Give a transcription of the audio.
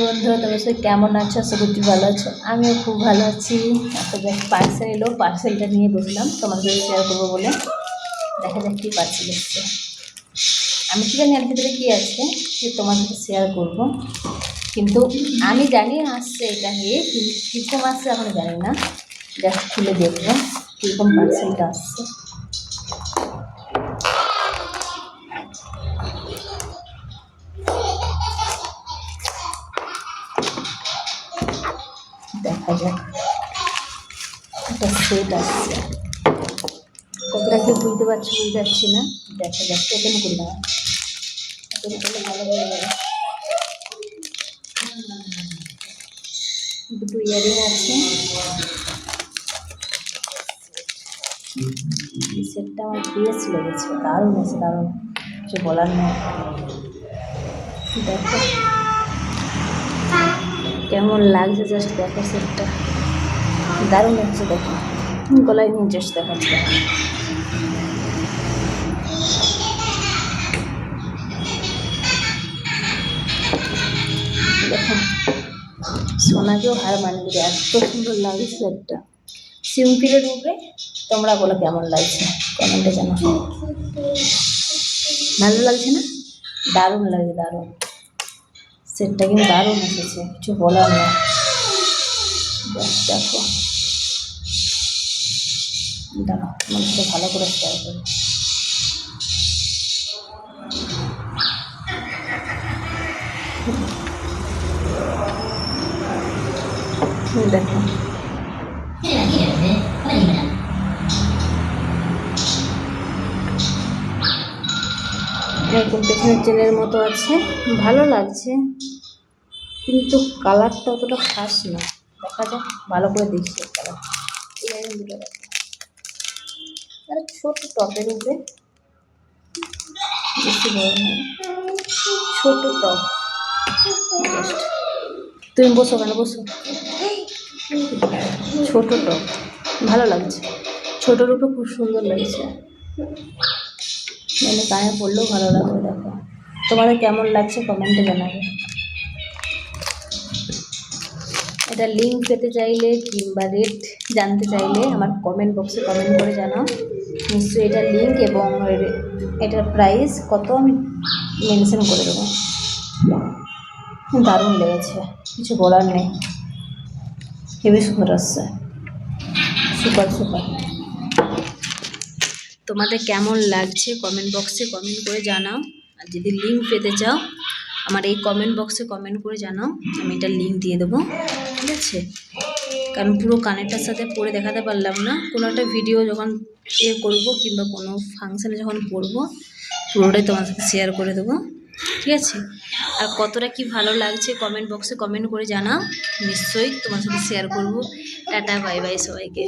বন্ধুরা, তোমরা সবাই কেমন আছো? আশা করছি ভালো আছো। আমিও খুব ভালো আছি। তো দেখ পার্সেল এলো, পার্সেলটা নিয়ে বসলাম তোমাদের শেয়ার করবো বলে। দেখা যাক কী পার্সেল এসছে। আমি কি জানি এর ভিতরে কী আছে, সে তোমার সাথে শেয়ার করবো। কিন্তু আমি জানি আসছে এটা নিয়ে, কিন্তু কীরকম আসছে এখন জানি না। জাস্ট খুলে দেখবো কীরকম পার্সেলটা আসছে। দেখা যাক, একটা সেট আসছে। কতটা কি বুঝতে পারছি বুঝতে পারছি না। দেখা যাক, ওপেন করি না, ওপেন করলে ভালো হয়ে যাবে। দুটো ইয়ারিং আছে। সেটটা আমার বেশ লেগেছে, দারুণ আছে, দারুণ, কিছু বলার নেই। দেখো কেমন লাগছে, জাস্ট দেখো সেটটা দারুণ লাগছে। দেখো গলায় নিয়ে জাস্ট দেখাচ্ছে। দেখো সোনাকেও হার মানিয়ে দেবে, এত সুন্দর লাগছে সেটটা। সিম্পলের উপরে তোমরা বলো কেমন লাগছে, কমেন্টে জানাও। ভালো লাগছে না? দারুণ লাগে, দারুণ। সেটটা কিন্তু দারুণ এসেছে, কিছু বলার নেই। দেখো দাঁড়াও, তোমার সাথে ভালো করে শেয়ার করি। দেখো এরকম পেছনের চেনের মতো আছে, ভালো লাগছে, কিন্তু কালারটা অতটা খাস না। দেখা যাক, ভালো করে দেখছি কালার। ইয়ারিং দুটো দেখো, আর ছোট টপের উপরে, বেশি বড় নয়, ছোট টপ। তুমি বসো, কেন বসো। ছোট টপ ভালো লাগছে, ছোটোর উপরে খুব সুন্দর লাগছে, মানে গায়ে পরলেও ভালো লাগবে। দেখো তোমাদের কেমন লাগছে কমেন্টে জানাবে। এটা লিঙ্ক পেতে চাইলে কিংবা রেট জানতে চাইলে আমার কমেন্ট বক্সে কমেন্ট করে জানাও। নিশ্চয়ই এটার লিঙ্ক এবং এটার প্রাইস কত আমি মেনশন করে দেবো। দারুণ লেগেছে, কিছু বলার নেই, হেবি সুন্দর আসছে, সুপার সুপার। তোমাদের কেমন লাগছে কমেন্ট বক্সে কমেন্ট করে জানাও। আর যদি লিঙ্ক পেতে চাও আমার এই কমেন্ট বক্সে কমেন্ট করে জানাও, আমি এটার লিঙ্ক দিয়ে দেবো, ঠিক আছে? কারণ পুরো কানেরটার সাথে পরে দেখাতে পারলাম না, কোনো একটা ভিডিও যখন করবো কিংবা কোনো ফাংশানে যখন পরবো পুরোটাই তোমার সাথে শেয়ার করে দেবো, ঠিক আছে? আর কতটা কি ভালো লাগছে কমেন্ট বক্সে কমেন্ট করে জানাও, নিশ্চয়ই তোমার সাথে শেয়ার করবো। টাটা, বাই বাই সবাইকে।